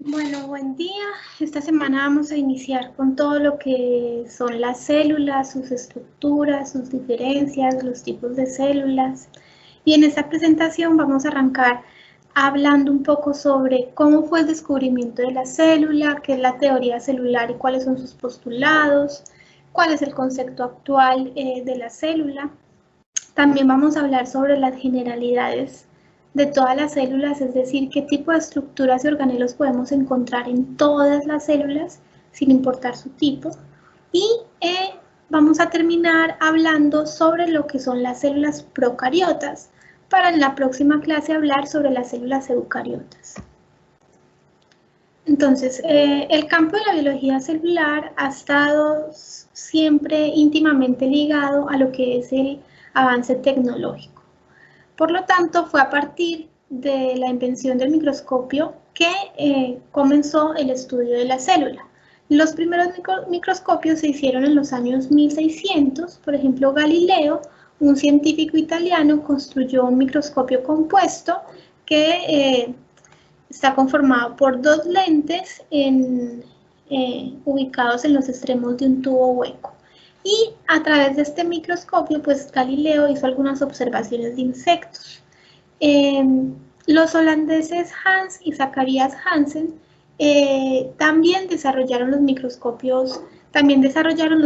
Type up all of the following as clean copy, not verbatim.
Bueno, buen día. Esta semana vamos a iniciar con todo lo que son las células, sus estructuras, sus diferencias, los tipos de células. Y en esta presentación vamos a arrancar hablando un poco sobre cómo fue el descubrimiento de la célula, qué es la teoría celular y cuáles son sus postulados, cuál es el concepto actual de la célula. También vamos a hablar sobre las generalidades de todas las células, es decir, qué tipo de estructuras y organelos podemos encontrar en todas las células, sin importar su tipo. Y vamos a terminar hablando sobre lo que son las células procariotas, para en la próxima clase hablar sobre las células eucariotas. Entonces, el campo de la biología celular ha estado siempre íntimamente ligado a lo que es el avance tecnológico. Por lo tanto, fue a partir de la invención del microscopio que comenzó el estudio de la célula. Los primeros microscopios se hicieron en los años 1600, por ejemplo, Galileo, un científico italiano, construyó un microscopio compuesto que está conformado por dos lentes ubicados en los extremos de un tubo hueco. Y a través de este microscopio, pues Galileo hizo algunas observaciones de insectos. Los holandeses Hans y Zacharias Hansen también desarrollaron los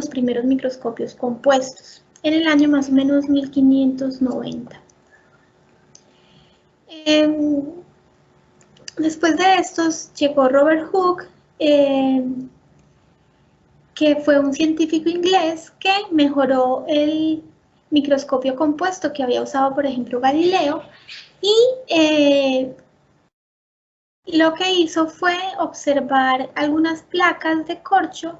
primeros microscopios compuestos en el año más o menos 1590. Después de estos llegó Robert Hooke, que fue un científico inglés que mejoró el microscopio compuesto que había usado, por ejemplo, Galileo, y lo que hizo fue observar algunas placas de corcho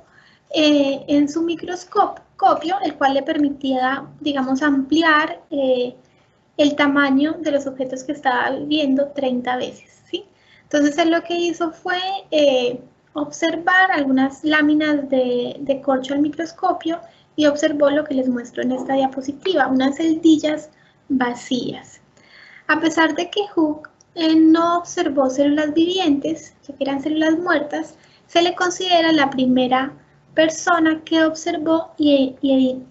en su microscopio, el cual le permitía, digamos, ampliar el tamaño de los objetos que estaba viendo 30 veces, ¿sí? Entonces, él lo que hizo fue observar algunas láminas de corcho al microscopio y observó lo que les muestro en esta diapositiva, unas celdillas vacías. A pesar de que Hooke no observó células vivientes, ya que eran células muertas, se le considera la primera persona que observó y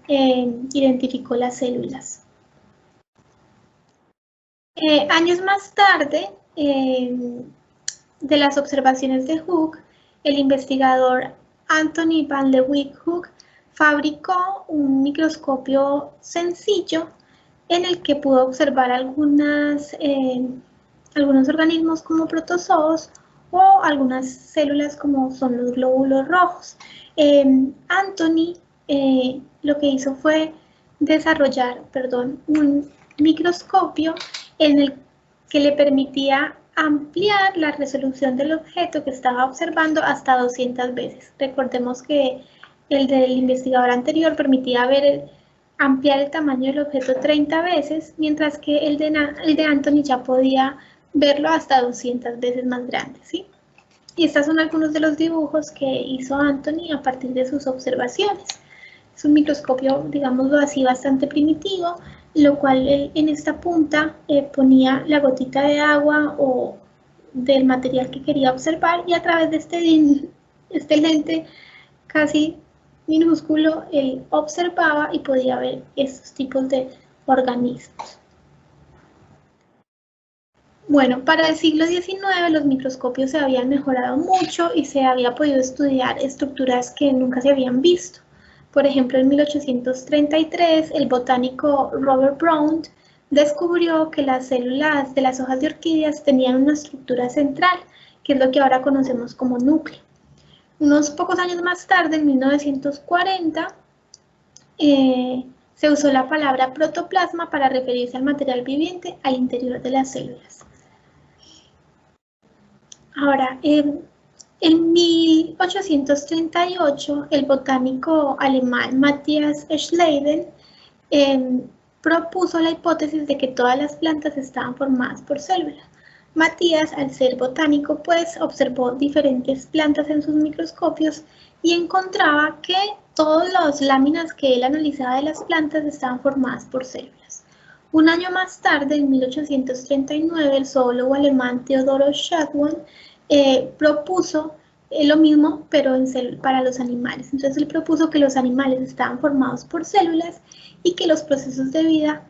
identificó las células. Años más tarde, de las observaciones de Hooke, el investigador Anthony van Leeuwenhoek Hooke fabricó un microscopio sencillo en el que pudo observar algunos organismos como protozoos o algunas células como son los glóbulos rojos. Anthony lo que hizo fue desarrollar, un microscopio en el que le permitía ampliar la resolución del objeto que estaba observando hasta 200 veces. Recordemos que el del investigador anterior permitía ampliar el tamaño del objeto 30 veces, mientras que el de Anthony ya podía verlo hasta 200 veces más grande, ¿sí? Y estos son algunos de los dibujos que hizo Anthony a partir de sus observaciones. Es un microscopio, digámoslo así, bastante primitivo, lo cual en esta punta ponía la gotita de agua o del material que quería observar, y a través de este lente casi minúsculo, él observaba y podía ver estos tipos de organismos. Bueno, para el siglo XIX los microscopios se habían mejorado mucho y se había podido estudiar estructuras que nunca se habían visto. Por ejemplo, en 1833 el botánico Robert Brown descubrió que las células de las hojas de orquídeas tenían una estructura central, que es lo que ahora conocemos como núcleo. Unos pocos años más tarde, en 1940, se usó la palabra protoplasma para referirse al material viviente al interior de las células. Ahora, en 1838, el botánico alemán Matthias Schleiden propuso la hipótesis de que todas las plantas estaban formadas por células. Matthias, al ser botánico, pues observó diferentes plantas en sus microscopios y encontraba que todas las láminas que él analizaba de las plantas estaban formadas por células. Un año más tarde, en 1839, el zoólogo alemán Theodor Schwann propuso lo mismo, pero para los animales. Entonces él propuso que los animales estaban formados por células y que los procesos de vida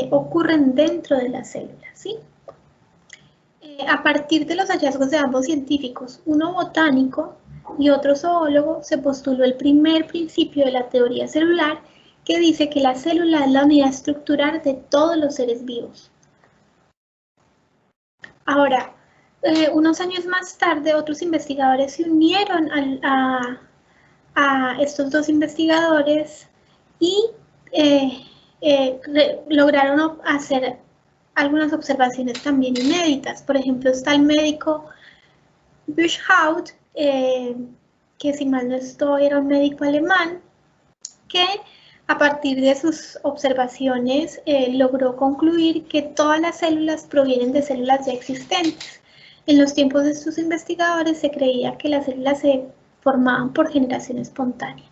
ocurren dentro de las células, ¿sí? A partir de los hallazgos de ambos científicos, uno botánico y otro zoólogo, se postuló el primer principio de la teoría celular, que dice que la célula es la unidad estructural de todos los seres vivos. Ahora, unos años más tarde, otros investigadores se unieron a estos dos investigadores y lograron hacer algunas observaciones también inéditas. Por ejemplo, está el médico Buschhaut, que si mal no estoy era un médico alemán, que a partir de sus observaciones logró concluir que todas las células provienen de células ya existentes. En los tiempos de sus investigadores se creía que las células se formaban por generación espontánea,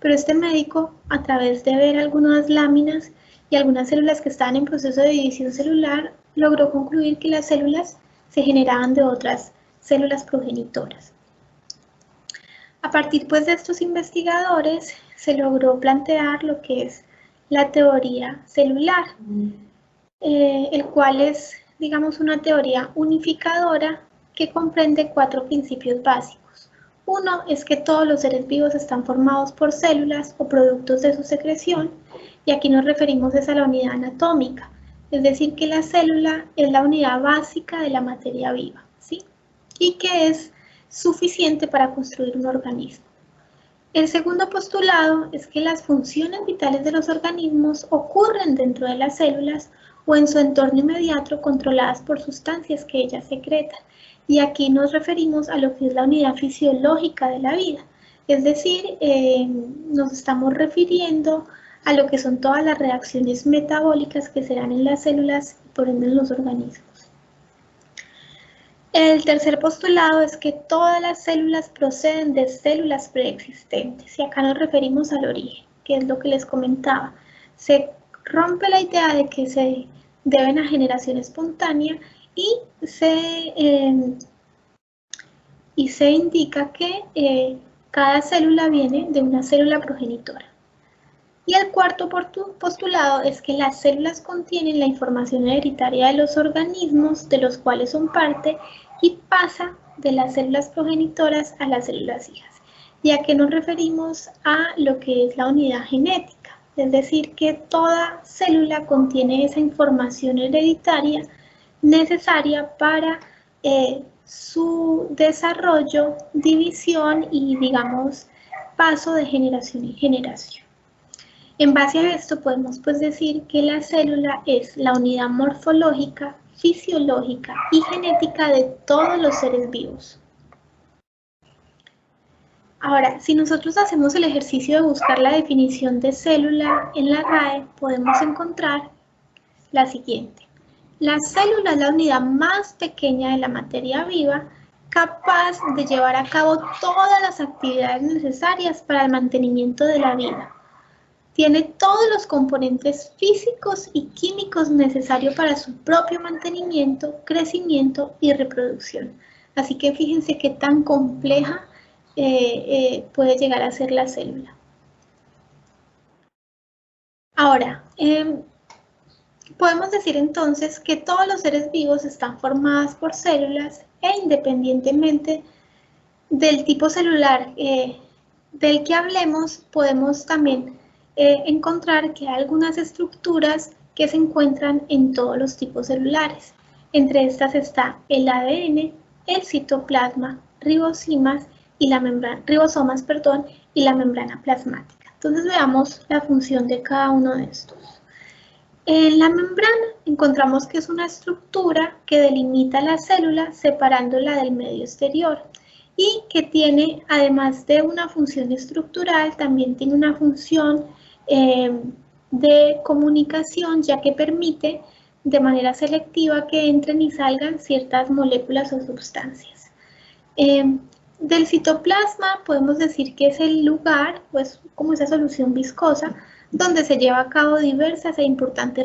pero este médico, a través de ver algunas láminas y algunas células que estaban en proceso de división celular, logró concluir que las células se generaban de otras células progenitoras. A partir pues, de estos investigadores se logró plantear lo que es la teoría celular, el cual es, digamos, una teoría unificadora que comprende 4 principios básicos. Uno es que todos los seres vivos están formados por células o productos de su secreción, y aquí nos referimos a la unidad anatómica, es decir, que la célula es la unidad básica de la materia viva, ¿sí? Y que es suficiente para construir un organismo. El segundo postulado es que las funciones vitales de los organismos ocurren dentro de las células o en su entorno inmediato, controladas por sustancias que ellas secretan. Y aquí nos referimos a lo que es la unidad fisiológica de la vida. Es decir, nos estamos refiriendo a lo que son todas las reacciones metabólicas que se dan en las células y por ende en los organismos. El tercer postulado es que todas las células proceden de células preexistentes, y acá nos referimos al origen, que es lo que les comentaba. Se rompe la idea de que se deben a generación espontánea y se indica que cada célula viene de una célula progenitora. Y el cuarto postulado es que las células contienen la información hereditaria de los organismos de los cuales son parte y pasa de las células progenitoras a las células hijas. ¿Y a qué nos referimos? A lo que es la unidad genética, es decir, que toda célula contiene esa información hereditaria necesaria para su desarrollo, división y, digamos, paso de generación en generación. En base a esto podemos pues decir que la célula es la unidad morfológica, fisiológica y genética de todos los seres vivos. Ahora, si nosotros hacemos el ejercicio de buscar la definición de célula en la RAE, podemos encontrar la siguiente. La célula es la unidad más pequeña de la materia viva, capaz de llevar a cabo todas las actividades necesarias para el mantenimiento de la vida. Tiene todos los componentes físicos y químicos necesarios para su propio mantenimiento, crecimiento y reproducción. Así que fíjense qué tan compleja puede llegar a ser la célula. Ahora, podemos decir entonces que todos los seres vivos están formados por células e independientemente del tipo celular del que hablemos, podemos también encontrar que hay algunas estructuras que se encuentran en todos los tipos celulares. Entre estas está el ADN, el citoplasma, ribosomas y la membrana plasmática. Entonces veamos la función de cada uno de estos. En la membrana encontramos que es una estructura que delimita la célula separándola del medio exterior y que tiene, además de una función estructural, también tiene una función de comunicación, ya que permite de manera selectiva que entren y salgan ciertas moléculas o sustancias. Del citoplasma podemos decir que es el lugar, pues como esa solución viscosa, donde se lleva a cabo diversas e importantes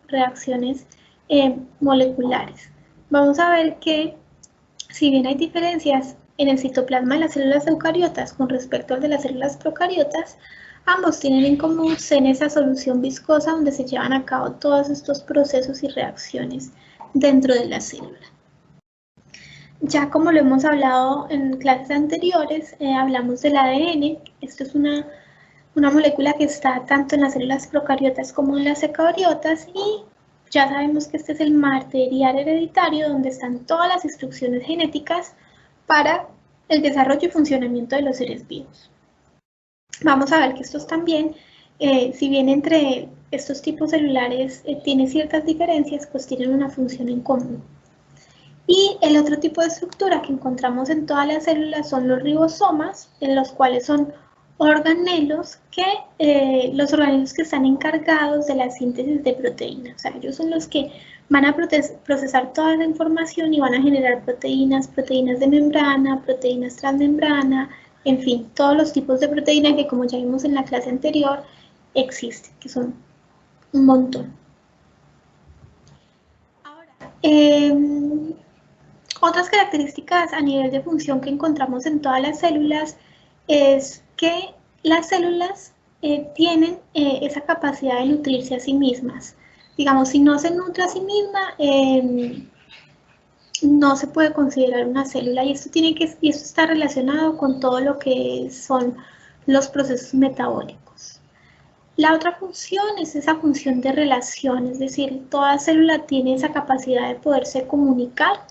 reacciones moleculares. Vamos a ver que si bien hay diferencias en el citoplasma de las células eucariotas con respecto al de las células procariotas, ambos tienen en común ser esa solución viscosa donde se llevan a cabo todos estos procesos y reacciones dentro de la célula. Ya como lo hemos hablado en clases anteriores, hablamos del ADN. Esto es una molécula que está tanto en las células procariotas como en las eucariotas y ya sabemos que este es el material hereditario donde están todas las instrucciones genéticas para el desarrollo y funcionamiento de los seres vivos. Vamos a ver que estos también, si bien entre estos tipos celulares tiene ciertas diferencias, pues tienen una función en común. Y el otro tipo de estructura que encontramos en todas las células son los ribosomas, en los cuales son organelos los organismos que están encargados de la síntesis de proteínas. O sea, ellos son los que van a procesar toda la información y van a generar proteínas de membrana, proteínas transmembrana, en fin, todos los tipos de proteínas que, como ya vimos en la clase anterior, existen, que son un montón. Ahora, otras características a nivel de función que encontramos en todas las células es que las células tienen esa capacidad de nutrirse a sí mismas. Digamos, si no se nutre a sí misma, no se puede considerar una célula y esto está relacionado con todo lo que son los procesos metabólicos. La otra función es esa función de relación, es decir, toda célula tiene esa capacidad de poderse comunicar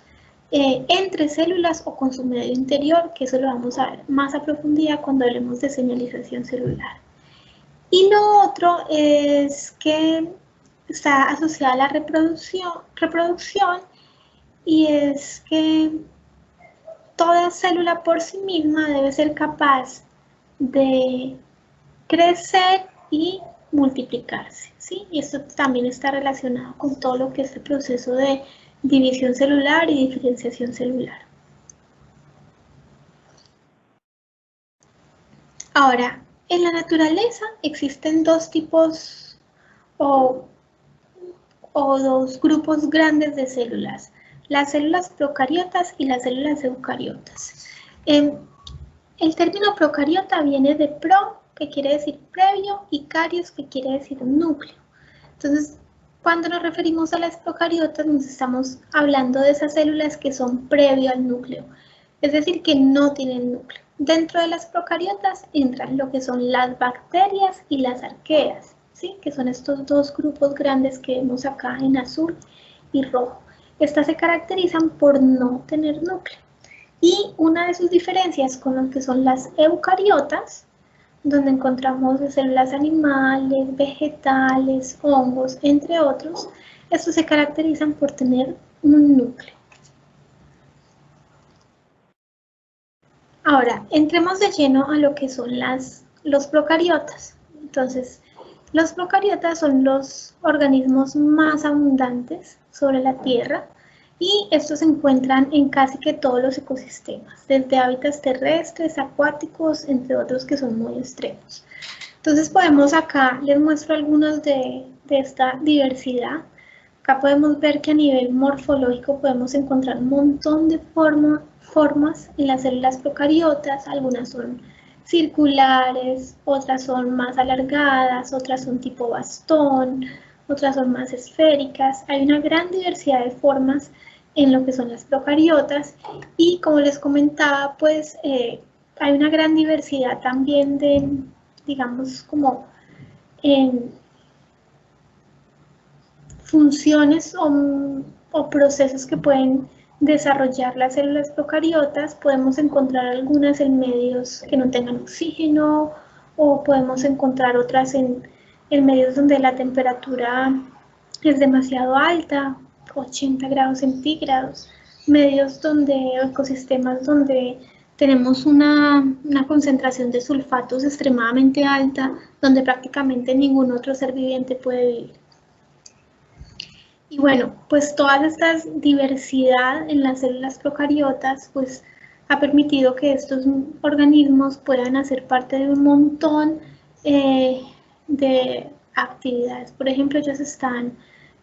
entre células o con su medio interior, que eso lo vamos a ver más a profundidad cuando hablemos de señalización celular. Y lo otro es que está asociada a la reproducción y es que toda célula por sí misma debe ser capaz de crecer y multiplicarse, ¿sí? Y esto también está relacionado con todo lo que es el proceso de división celular y diferenciación celular. Ahora, en la naturaleza existen dos tipos o dos grupos grandes de células, las células procariotas y las células eucariotas. El término procariota viene de pro, que quiere decir previo, y carios, que quiere decir núcleo. Entonces, cuando nos referimos a las procariotas, nos estamos hablando de esas células que son previo al núcleo, es decir, que no tienen núcleo. Dentro de las procariotas entran lo que son las bacterias y las arqueas, ¿sí? Que son estos dos grupos grandes que vemos acá en azul y rojo. Estas se caracterizan por no tener núcleo. Y una de sus diferencias con lo que son las eucariotas, donde encontramos células animales, vegetales, hongos, entre otros, estos se caracterizan por tener un núcleo. Ahora, entremos de lleno a lo que son los procariotas. Entonces, los procariotas son los organismos más abundantes sobre la Tierra y estos se encuentran en casi que todos los ecosistemas, desde hábitats terrestres, acuáticos, entre otros que son muy extremos. Entonces podemos acá, les muestro algunos de esta diversidad. Acá podemos ver que a nivel morfológico podemos encontrar un montón de formas en las células procariotas, algunas son circulares, otras son más alargadas, otras son tipo bastón, otras son más esféricas. Hay una gran diversidad de formas en lo que son las procariotas y como les comentaba, pues hay una gran diversidad también de, digamos, como funciones o procesos que pueden desarrollar las células procariotas. Podemos encontrar algunas en medios que no tengan oxígeno o podemos encontrar otras en medios donde la temperatura es demasiado alta, 80 grados centígrados, medios ecosistemas donde tenemos una concentración de sulfatos extremadamente alta, donde prácticamente ningún otro ser viviente puede vivir. Y bueno, pues toda esta diversidad en las células procariotas pues ha permitido que estos organismos puedan hacer parte de un montón de actividades. Por ejemplo, ellos están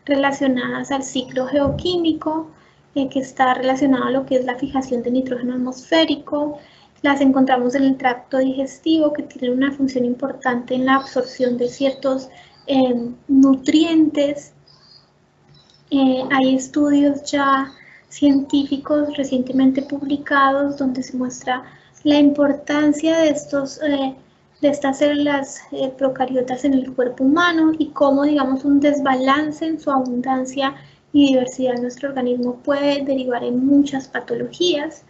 relacionadas al ciclo geoquímico, que está relacionado a lo que es la fijación de nitrógeno atmosférico. Las encontramos en el tracto digestivo, que tienen una función importante en la absorción de ciertos nutrientes. Hay estudios ya científicos recientemente publicados donde se muestra la importancia de estas células procariotas en el cuerpo humano y cómo, digamos, un desbalance en su abundancia y diversidad en nuestro organismo puede derivar en muchas patologías.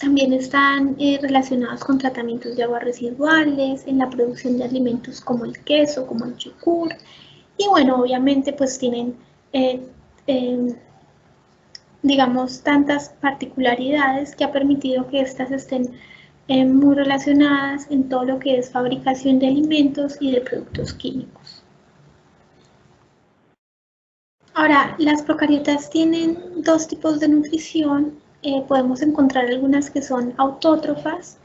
También están relacionados con tratamientos de aguas residuales, en la producción de alimentos como el queso, como el yogur. Y bueno, obviamente pues tienen, digamos, tantas particularidades que ha permitido que estas estén muy relacionadas en todo lo que es fabricación de alimentos y de productos químicos. Ahora, las procariotas tienen dos tipos de nutrición. Podemos encontrar algunas que son autótrofas,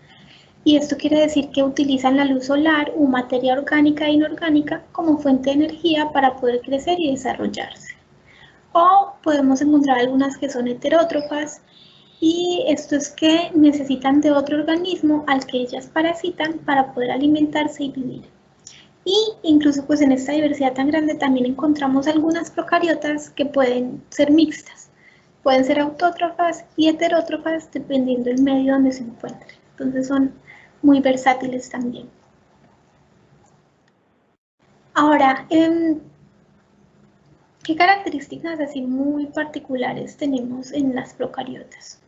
y esto quiere decir que utilizan la luz solar o materia orgánica e inorgánica como fuente de energía para poder crecer y desarrollarse. O podemos encontrar algunas que son heterótrofas, y esto es que necesitan de otro organismo al que ellas parasitan para poder alimentarse y vivir. Y incluso pues en esta diversidad tan grande también encontramos algunas procariotas que pueden ser mixtas. Pueden ser autótrofas y heterótrofas dependiendo del medio donde se encuentren. Entonces son muy versátiles también. Ahora, ¿qué características así muy particulares tenemos en las procariotas?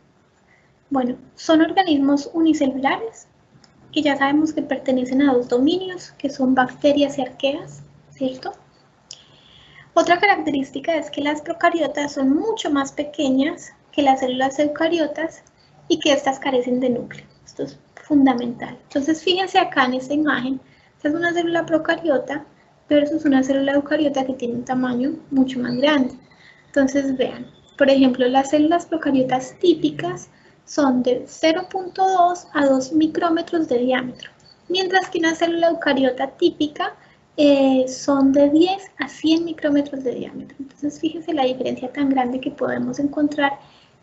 Bueno, son organismos unicelulares, que ya sabemos que pertenecen a dos dominios, que son bacterias y arqueas, ¿cierto? Otra característica es que las procariotas son mucho más pequeñas que las células eucariotas y que estas carecen de núcleo. Esto es fundamental. Entonces, fíjense acá en esta imagen, esta es una célula procariota versus una célula eucariota que tiene un tamaño mucho más grande. Entonces, vean, por ejemplo, las células procariotas típicas son de 0.2 a 2 micrómetros de diámetro, mientras que una célula eucariota típica son de 10 a 100 micrómetros de diámetro. Entonces, fíjense la diferencia tan grande que podemos encontrar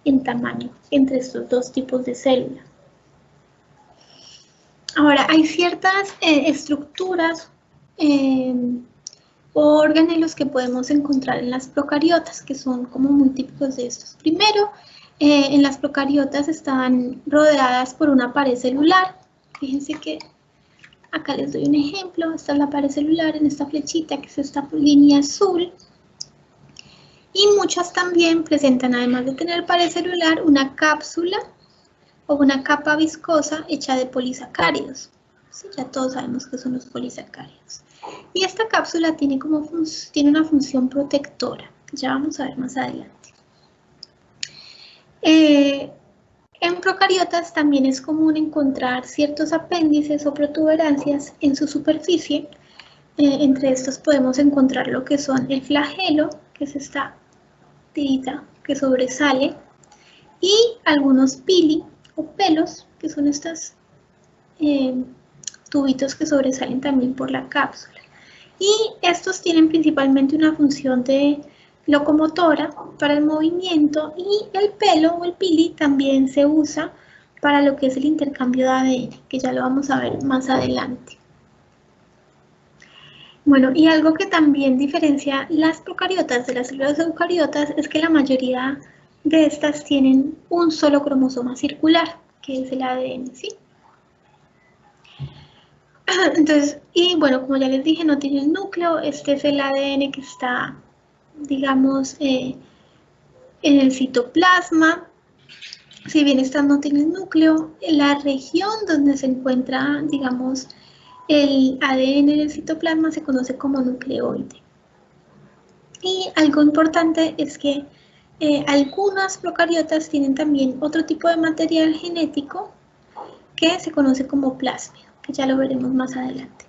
en tamaño entre estos dos tipos de células. Ahora, hay ciertas estructuras o organelos que podemos encontrar en las procariotas, que son como muy típicos de estos. Primero, en las procariotas están rodeadas por una pared celular. Fíjense que acá les doy un ejemplo. Esta es la pared celular en esta flechita, que es esta línea azul. Y muchas también presentan, además de tener pared celular, una cápsula o una capa viscosa hecha de polisacáridos. ¿Sí? Ya todos sabemos qué son los polisacáridos. Y esta cápsula tiene una función protectora, que ya vamos a ver más adelante. En procariotas también es común encontrar ciertos apéndices o protuberancias en su superficie. Entre estos podemos encontrar lo que son el flagelo, que es esta tirita que sobresale, y algunos pili o pelos, que son estos tubitos que sobresalen también por la cápsula. Y estos tienen principalmente una función de locomotora para el movimiento, y el pelo o el pili también se usa para lo que es el intercambio de ADN, que ya lo vamos a ver más adelante. Bueno, y algo que también diferencia las procariotas de las células eucariotas es que la mayoría de estas tienen un solo cromosoma circular, que es el ADN, ¿sí? Entonces, y bueno, como ya les dije, no tiene el núcleo. Este es el ADN que está, digamos, en el citoplasma. Si bien estas no tienen núcleo, la región donde se encuentra, digamos, el ADN en el citoplasma se conoce como nucleoide. Y algo importante es que algunas procariotas tienen también otro tipo de material genético que se conoce como plásmido, que ya lo veremos más adelante.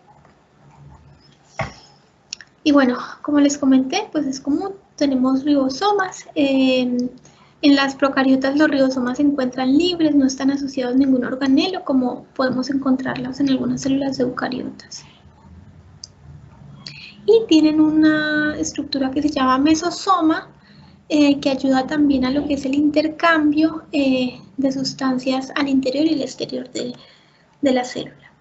Y bueno, como les comenté, pues es común, tenemos ribosomas. En las procariotas los ribosomas se encuentran libres, no están asociados a ningún organelo, como podemos encontrarlos en algunas células eucariotas. Y tienen una estructura que se llama mesosoma, que ayuda también a lo que es el intercambio de sustancias al interior y el exterior de la célula.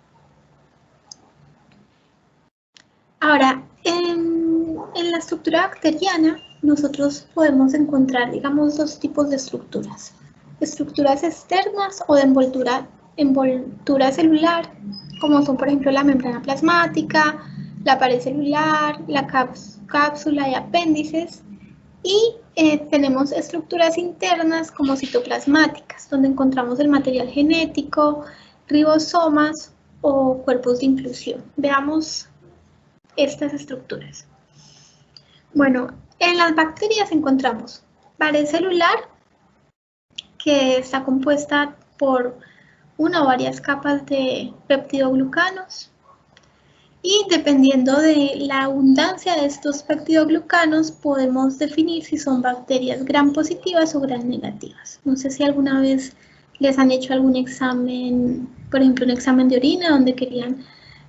Ahora, en la estructura bacteriana, nosotros podemos encontrar, digamos, dos tipos de estructuras. Estructuras externas o de envoltura celular, como son, por ejemplo, la membrana plasmática, la pared celular, la cápsula y apéndices. Y tenemos estructuras internas como citoplasmáticas, donde encontramos el material genético, ribosomas o cuerpos de inclusión. Veamos estas estructuras. Bueno, en las bacterias encontramos pared celular, que está compuesta por una o varias capas de peptidoglucanos, y dependiendo de la abundancia de estos peptidoglucanos podemos definir si son bacterias gram positivas o gram negativas. No sé si alguna vez les han hecho algún examen, por ejemplo un examen de orina donde querían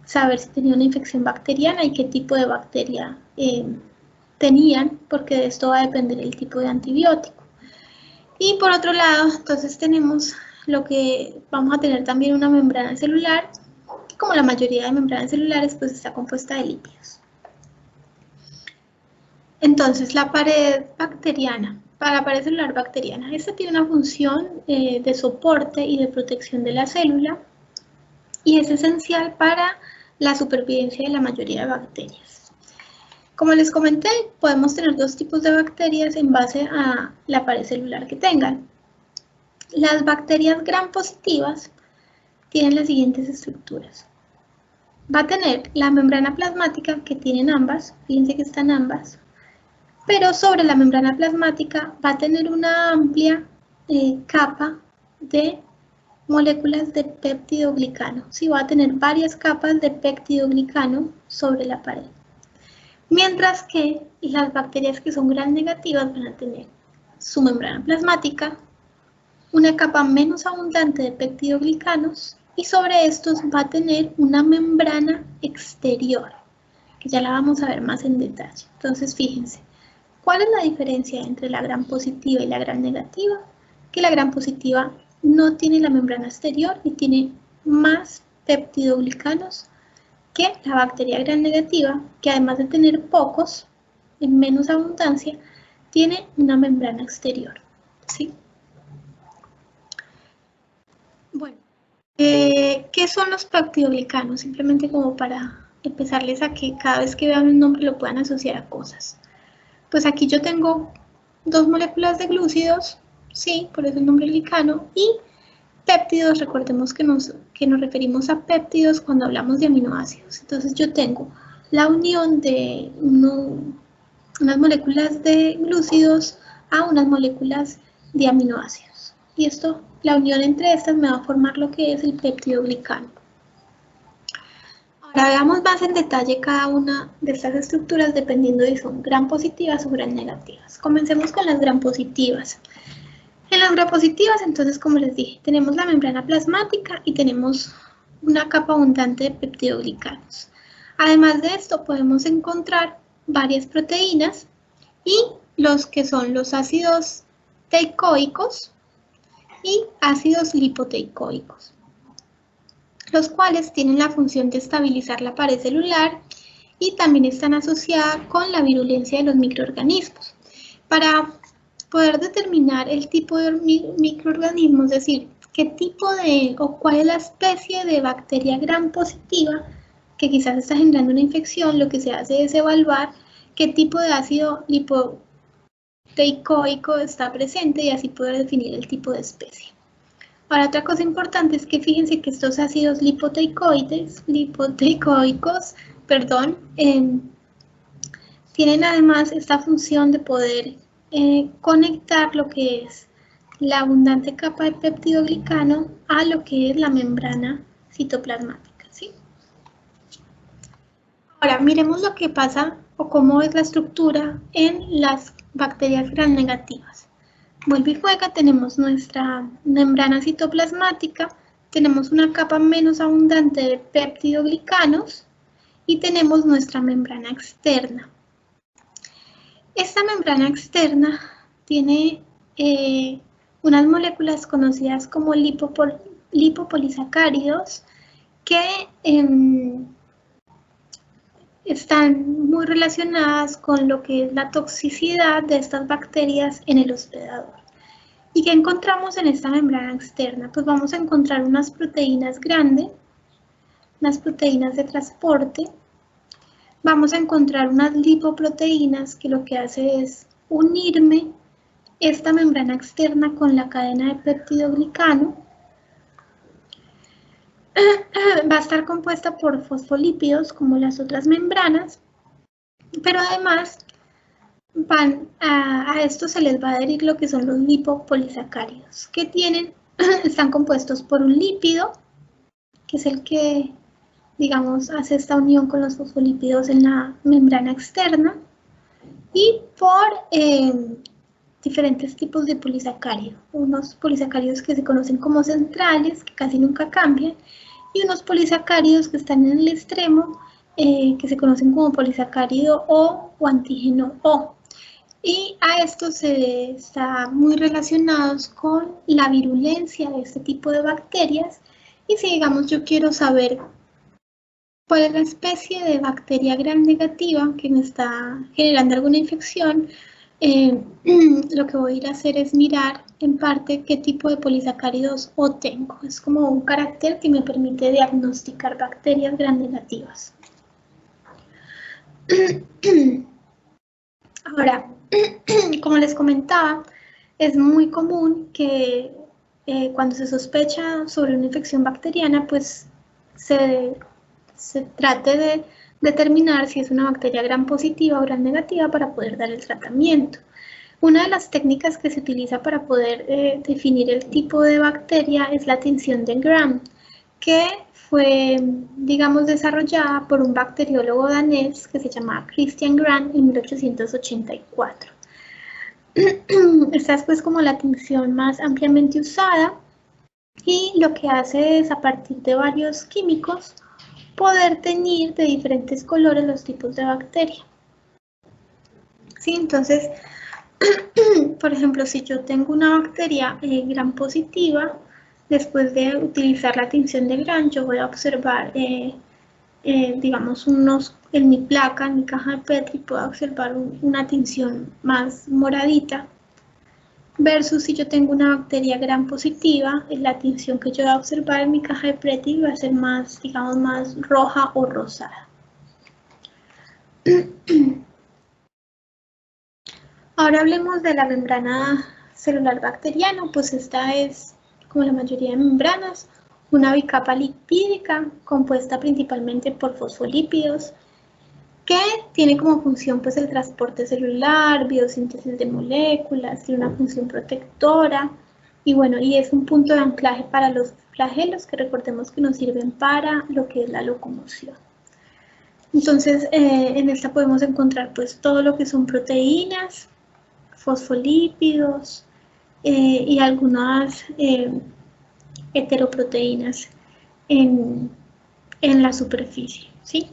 saber si tenían una infección bacteriana y qué tipo de bacteria tenían, porque de esto va a depender el tipo de antibiótico. Y por otro lado, entonces tenemos lo que vamos a tener también una membrana celular, que como la mayoría de membranas celulares, pues está compuesta de lípidos. Entonces, la pared bacteriana, para la pared celular bacteriana, esta tiene una función de soporte y de protección de la célula y es esencial para la supervivencia de la mayoría de bacterias. Como les comenté, podemos tener dos tipos de bacterias en base a la pared celular que tengan. Las bacterias gram positivas tienen las siguientes estructuras. Va a tener la membrana plasmática que tienen ambas, fíjense que están ambas, pero sobre la membrana plasmática va a tener una amplia capa de moléculas de peptidoglicano. Sí, va a tener varias capas de peptidoglicano sobre la pared. Mientras que las bacterias que son gram negativas van a tener su membrana plasmática, una capa menos abundante de peptidoglicanos y sobre estos va a tener una membrana exterior, que ya la vamos a ver más en detalle. Entonces, fíjense, ¿cuál es la diferencia entre la gram positiva y la gram negativa? Que la gram positiva no tiene la membrana exterior y tiene más peptidoglicanos que la bacteria gram negativa, que además de tener pocos, en menos abundancia, tiene una membrana exterior, ¿sí? Bueno, ¿qué son los peptidoglicanos? Simplemente como para empezarles a que cada vez que vean un nombre lo puedan asociar a cosas. Pues aquí yo tengo dos moléculas de glúcidos, sí, por eso el nombre glicano, y péptidos. Recordemos que nos referimos a péptidos cuando hablamos de aminoácidos. Entonces yo tengo la unión de unas moléculas de glúcidos a unas moléculas de aminoácidos. Y esto, la unión entre estas me va a formar lo que es el peptidoglicano. Ahora veamos más en detalle cada una de estas estructuras dependiendo de si son gram positivas o gram negativas. Comencemos con las gram positivas. En las gram positivas, entonces, como les dije, tenemos la membrana plasmática y tenemos una capa abundante de peptidoglicanos. Además de esto, podemos encontrar varias proteínas y los que son los ácidos teicoicos y ácidos lipoteicoicos, los cuales tienen la función de estabilizar la pared celular y también están asociadas con la virulencia de los microorganismos. Para poder determinar el tipo de microorganismo, es decir, qué tipo de o cuál es la especie de bacteria gram positiva que quizás está generando una infección, lo que se hace es evaluar qué tipo de ácido lipoteicoico está presente y así poder definir el tipo de especie. Ahora, otra cosa importante es que fíjense que estos ácidos lipoteicoicos, tienen además esta función de poder conectar lo que es la abundante capa de peptidoglicano a lo que es la membrana citoplasmática, ¿sí? Ahora, miremos lo que pasa o cómo es la estructura en las bacterias gram negativas. Vuelve y juega, tenemos nuestra membrana citoplasmática, tenemos una capa menos abundante de peptidoglicanos y tenemos nuestra membrana externa. Esta membrana externa tiene unas moléculas conocidas como lipopolisacáridos que están muy relacionadas con lo que es la toxicidad de estas bacterias en el hospedador. ¿Y qué encontramos en esta membrana externa? Pues vamos a encontrar unas proteínas grandes, unas proteínas de transporte. Vamos a encontrar unas lipoproteínas que lo que hace es unirme esta membrana externa con la cadena de peptidoglicano. Va a estar compuesta por fosfolípidos como las otras membranas, pero además a esto se les va a adherir lo que son los lipopolisacáridos, que están compuestos por un lípido, que es el que, digamos, hace esta unión con los fosfolípidos en la membrana externa, y por diferentes tipos de polisacáridos, unos polisacáridos que se conocen como centrales, que casi nunca cambian, y unos polisacáridos que están en el extremo, que se conocen como polisacárido O o antígeno O. Y a estos está muy relacionados con la virulencia de este tipo de bacterias. Y si, digamos, yo quiero saber cuál es la especie de bacteria gram negativa que me está generando alguna infección, lo que voy a ir a hacer es mirar en parte qué tipo de polisacáridos O tengo. Es como un carácter que me permite diagnosticar bacterias gram negativas. Ahora, como les comentaba, es muy común que cuando se sospecha sobre una infección bacteriana, pues se trate de determinar si es una bacteria gram positiva o gram negativa para poder dar el tratamiento. Una de las técnicas que se utiliza para poder definir el tipo de bacteria es la tinción de Gram, que fue, digamos, desarrollada por un bacteriólogo danés que se llamaba Christian Gram en 1884. Esta es pues como la tinción más ampliamente usada y lo que hace es, a partir de varios químicos, poder teñir de diferentes colores los tipos de bacteria. ¿Sí? Entonces, por ejemplo, si yo tengo una bacteria gram positiva, después de utilizar la tinción de Gram, yo voy a observar, digamos, en mi placa, en mi caja de Petri, puedo observar una tinción más moradita, versus si yo tengo una bacteria gram positiva, la tinción que yo voy a observar en mi caja de Petri va a ser más, digamos, más roja o rosada. Ahora hablemos de la membrana celular bacteriana, pues esta es, como la mayoría de membranas, una bicapa lipídica compuesta principalmente por fosfolípidos, que tiene como función pues el transporte celular, biosíntesis de moléculas, tiene una función protectora, y bueno, y es un punto de anclaje para los flagelos, que recordemos que nos sirven para lo que es la locomoción. Entonces, en esta podemos encontrar pues todo lo que son proteínas, fosfolípidos y algunas heteroproteínas en la superficie, ¿sí?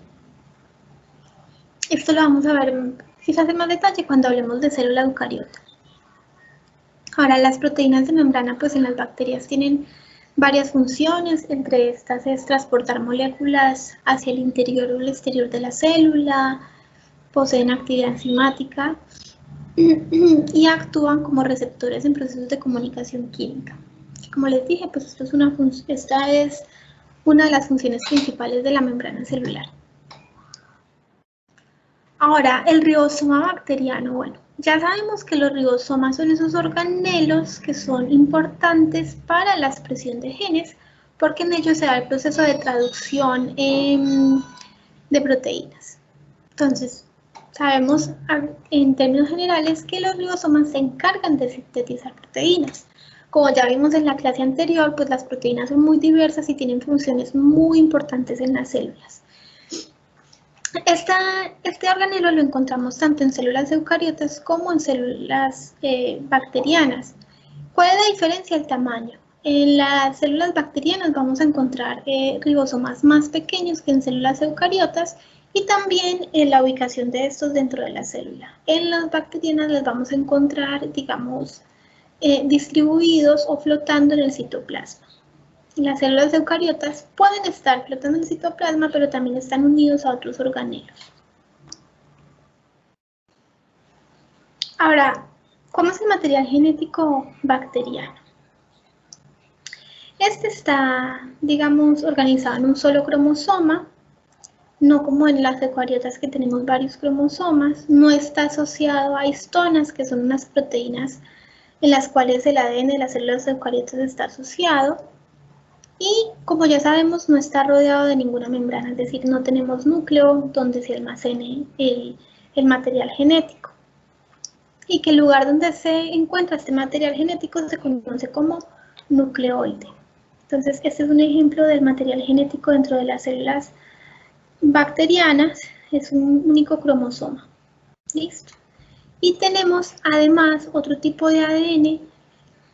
Esto lo vamos a ver quizás en más detalle cuando hablemos de célula eucariota. Ahora, las proteínas de membrana pues en las bacterias tienen varias funciones, entre estas es transportar moléculas hacia el interior o el exterior de la célula, poseen actividad enzimática y actúan como receptores en procesos de comunicación química. Como les dije, pues esta es una de las funciones principales de la membrana celular. Ahora, el ribosoma bacteriano. Bueno, ya sabemos que los ribosomas son esos organelos que son importantes para la expresión de genes, porque en ellos se da el proceso de traducción de proteínas. Entonces, sabemos en términos generales que los ribosomas se encargan de sintetizar proteínas. Como ya vimos en la clase anterior, pues las proteínas son muy diversas y tienen funciones muy importantes en las células. Este organelo lo encontramos tanto en células eucariotas como en células bacterianas. ¿Cuál es la diferencia? El tamaño. En las células bacterianas vamos a encontrar ribosomas más pequeños que en células eucariotas, y también la ubicación de estos dentro de la célula. En las bacterianas las vamos a encontrar, digamos, distribuidos o flotando en el citoplasma. Las células eucariotas pueden estar flotando en el citoplasma, pero también están unidos a otros organelos. Ahora, ¿cómo es el material genético bacteriano? Este está, digamos, organizado en un solo cromosoma, no como en las eucariotas que tenemos varios cromosomas, no está asociado a histonas, que son unas proteínas en las cuales el ADN de las células eucariotas está asociado. Y como ya sabemos, no está rodeado de ninguna membrana, es decir, no tenemos núcleo donde se almacene el material genético. Y que el lugar donde se encuentra este material genético se conoce como nucleoide. Entonces, este es un ejemplo del material genético dentro de las células bacterianas, es un único cromosoma. ¿Listo? Y tenemos además otro tipo de ADN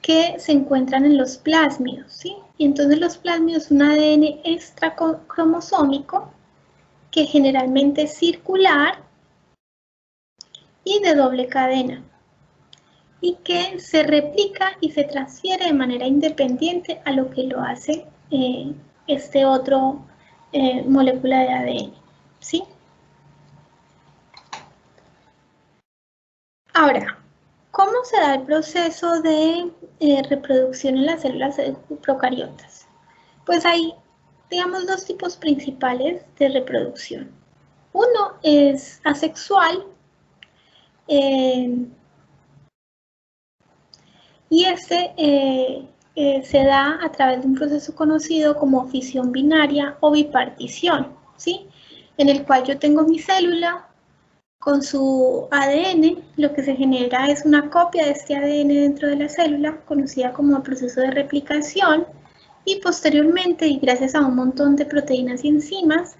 que se encuentran en los plásmidos, ¿sí? Y entonces los plásmidos es un ADN extracromosómico que generalmente es circular y de doble cadena y que se replica y se transfiere de manera independiente a lo que lo hace este otro molécula de ADN, ¿sí? Ahora, ¿cómo se da el proceso de reproducción en las células procariotas? Pues hay, digamos, dos tipos principales de reproducción. Uno es asexual y este se da a través de un proceso conocido como fisión binaria o bipartición, ¿sí? En el cual yo tengo mi célula con su ADN, lo que se genera es una copia de este ADN dentro de la célula, conocida como el proceso de replicación, y posteriormente, y gracias a un montón de proteínas y enzimas,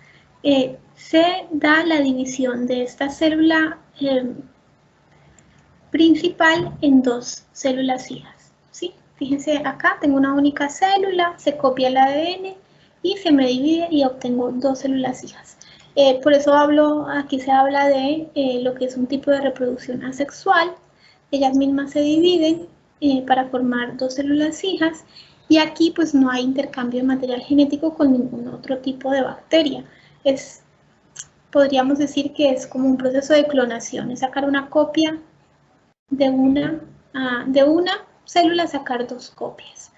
se da la división de esta célula principal en dos células hijas, ¿sí? Fíjense acá, tengo una única célula, se copia el ADN y se me divide y obtengo dos células hijas. Por eso aquí se habla de lo que es un tipo de reproducción asexual. Ellas mismas se dividen para formar dos células hijas y aquí pues no hay intercambio de material genético con ningún otro tipo de bacteria. Podríamos decir que es como un proceso de clonación, es sacar una copia de una célula, sacar dos copias.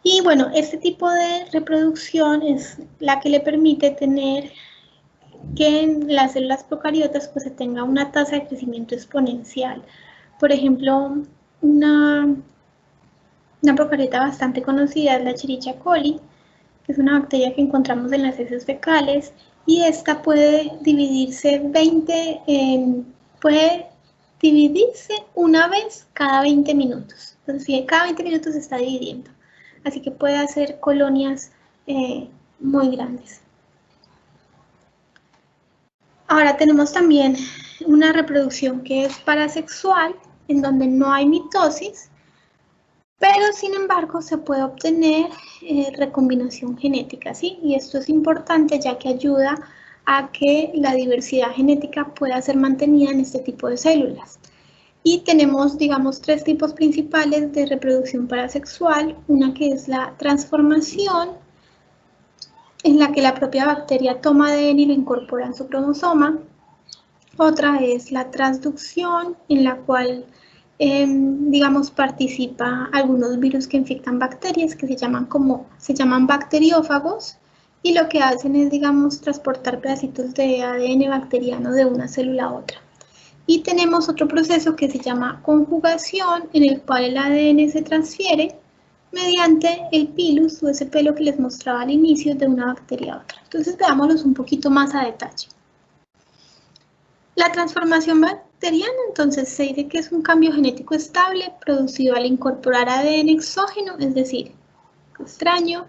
Y bueno, este tipo de reproducción es la que le permite tener que en las células procariotas pues se tenga una tasa de crecimiento exponencial. Por ejemplo, una procariota bastante conocida es la Escherichia coli, que es una bacteria que encontramos en las heces fecales y esta puede dividirse una vez cada 20 minutos. Entonces, cada 20 minutos se está dividiendo. Así que puede hacer colonias muy grandes. Ahora tenemos también una reproducción que es parasexual, en donde no hay mitosis, pero sin embargo se puede obtener recombinación genética, ¿sí? Y esto es importante ya que ayuda a que la diversidad genética pueda ser mantenida en este tipo de células. Y tenemos, digamos, tres tipos principales de reproducción parasexual, una que es la transformación, en la que la propia bacteria toma ADN y lo incorpora en su cromosoma. Otra es la transducción, en la cual, digamos, participa algunos virus que infectan bacterias, que se llaman bacteriófagos, y lo que hacen es, digamos, transportar pedacitos de ADN bacteriano de una célula a otra. Y tenemos otro proceso que se llama conjugación, en el cual el ADN se transfiere mediante el pilus o ese pelo que les mostraba al inicio de una bacteria a otra. Entonces veámoslos un poquito más a detalle. La transformación bacteriana, entonces, se dice que es un cambio genético estable producido al incorporar ADN exógeno, es decir, extraño,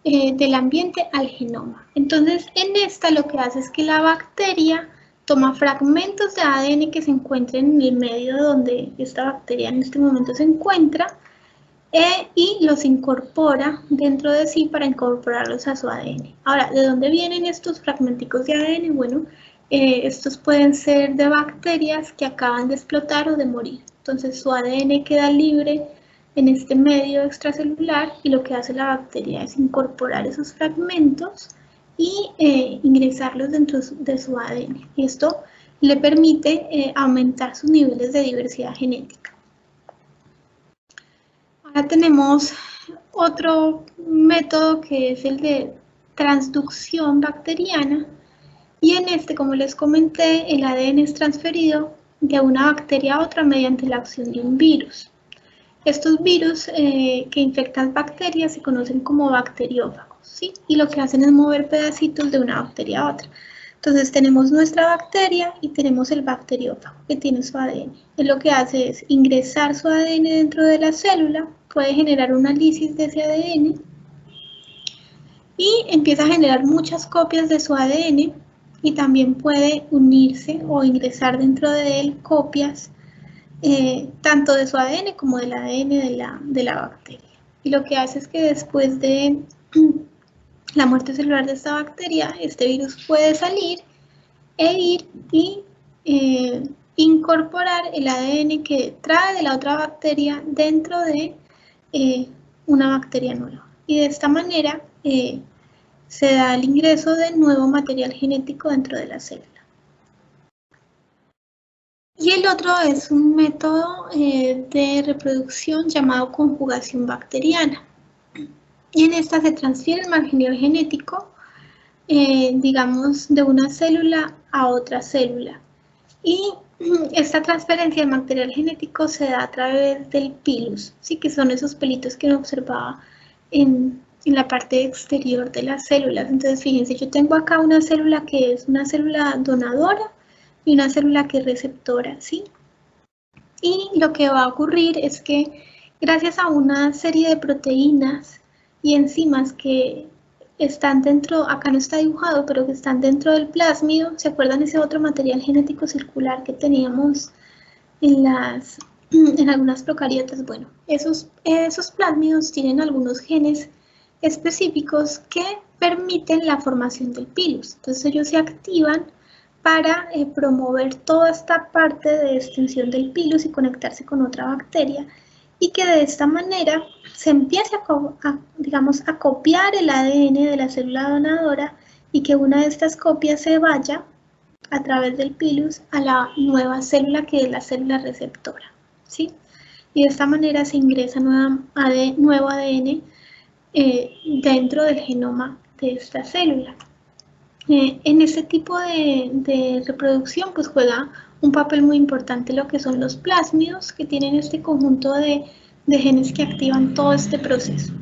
del ambiente al genoma. Entonces, en esta lo que hace es que la bacteria toma fragmentos de ADN que se encuentren en el medio donde esta bacteria en este momento se encuentra y los incorpora dentro de sí para incorporarlos a su ADN. Ahora, ¿de dónde vienen estos fragmenticos de ADN? Bueno, estos pueden ser de bacterias que acaban de explotar o de morir. Entonces su ADN queda libre en este medio extracelular y lo que hace la bacteria es incorporar esos fragmentos y ingresarlos dentro de su ADN. Y esto le permite aumentar sus niveles de diversidad genética. Ahora tenemos otro método que es el de transducción bacteriana y en este, como les comenté, el ADN es transferido de una bacteria a otra mediante la acción de un virus. Estos virus que infectan bacterias se conocen como bacteriófagos, ¿sí? Y lo que hacen es mover pedacitos de una bacteria a otra. Entonces tenemos nuestra bacteria y tenemos el bacteriófago que tiene su ADN. Él lo que hace es ingresar su ADN dentro de la célula, puede generar una lisis de ese ADN y empieza a generar muchas copias de su ADN y también puede unirse o ingresar dentro de él copias tanto de su ADN como del ADN de la bacteria. Y lo que hace es que después de la muerte celular de esta bacteria, este virus puede salir e ir y incorporar el ADN que trae de la otra bacteria dentro de una bacteria nueva. Y de esta manera se da el ingreso de nuevo material genético dentro de la célula. Y el otro es un método de reproducción llamado conjugación bacteriana. Y en esta se transfiere el material genético, digamos, de una célula a otra célula. Y esta transferencia de material genético se da a través del pilus, ¿sí? Que son esos pelitos que uno observaba en la parte exterior de las células. Entonces, fíjense, yo tengo acá una célula que es una célula donadora y una célula que es receptora, ¿sí? Y lo que va a ocurrir es que gracias a una serie de proteínas y enzimas que están dentro, acá no está dibujado, pero que están dentro del plásmido, ¿se acuerdan ese otro material genético circular que teníamos en algunas procariotas? Bueno, esos plásmidos tienen algunos genes específicos que permiten la formación del pilus. Entonces ellos se activan para promover toda esta parte de extensión del pilus y conectarse con otra bacteria y que de esta manera se empiece a copiar el ADN de la célula donadora y que una de estas copias se vaya a través del pilus a la nueva célula que es la célula receptora, ¿sí? Y de esta manera se ingresa nuevo ADN dentro del genoma de esta célula. En este tipo de reproducción pues juega un papel muy importante lo que son los plásmidos, que tienen este conjunto de genes que activan todo este proceso.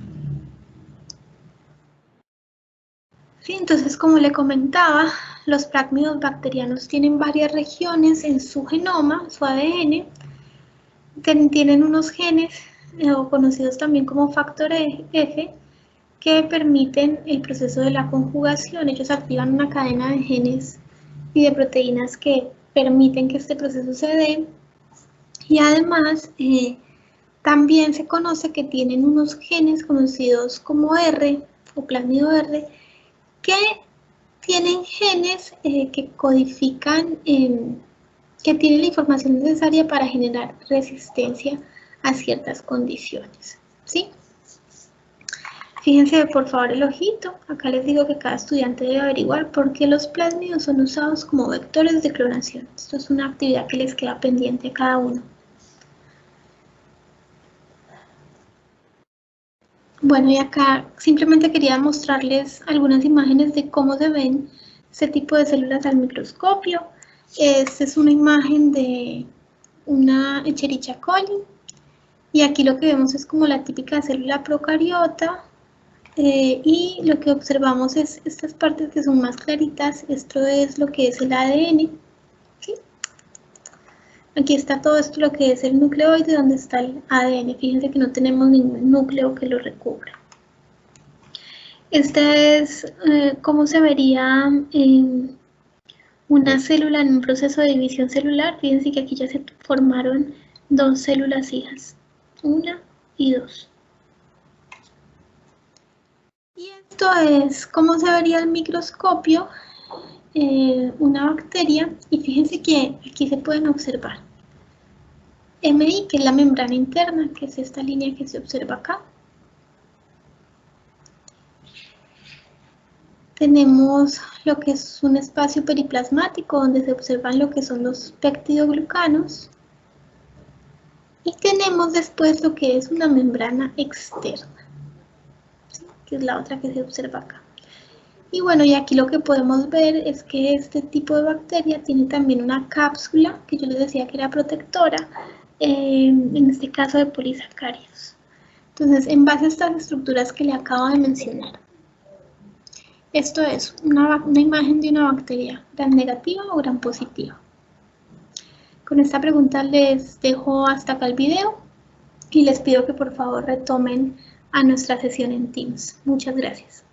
Sí, entonces, como le comentaba, los plásmidos bacterianos tienen varias regiones en su genoma, su ADN, tienen unos genes conocidos también como factor F, que permiten el proceso de la conjugación. Ellos activan una cadena de genes y de proteínas que permiten que este proceso se dé. Y además, también se conoce que tienen unos genes conocidos como R o plásmido R, que tienen genes que codifican, que tienen la información necesaria para generar resistencia a ciertas condiciones, ¿sí? Fíjense por favor el ojito, acá les digo que cada estudiante debe averiguar por qué los plásmidos son usados como vectores de clonación. Esto es una actividad que les queda pendiente a cada uno. Bueno, y acá simplemente quería mostrarles algunas imágenes de cómo se ven este tipo de células al microscopio. Esta es una imagen de una Escherichia coli y aquí lo que vemos es como la típica célula procariota. Y lo que observamos es estas partes que son más claritas. Esto es lo que es el ADN, ¿sí? Aquí está todo esto lo que es el nucleoide, donde está el ADN. Fíjense que no tenemos ningún núcleo que lo recubra. Esta es cómo se vería una célula en un proceso de división celular. Fíjense que aquí ya se formaron dos células hijas, 1 y 2. Y esto es cómo se vería al microscopio una bacteria, y fíjense que aquí se pueden observar MI, que es la membrana interna, que es esta línea que se observa acá. Tenemos lo que es un espacio periplasmático donde se observan lo que son los peptidoglucanos. Y tenemos después lo que es una membrana externa, ¿sí? Que es la otra que se observa acá. Y bueno, y aquí lo que podemos ver es que este tipo de bacteria tiene también una cápsula, que yo les decía que era protectora, en este caso de polisacáridos. Entonces, en base a estas estructuras que le acabo de mencionar, esto es una imagen de una bacteria, gran negativa o gran positiva. Con esta pregunta les dejo hasta acá el video y les pido que por favor retomen a nuestra sesión en Teams. Muchas gracias.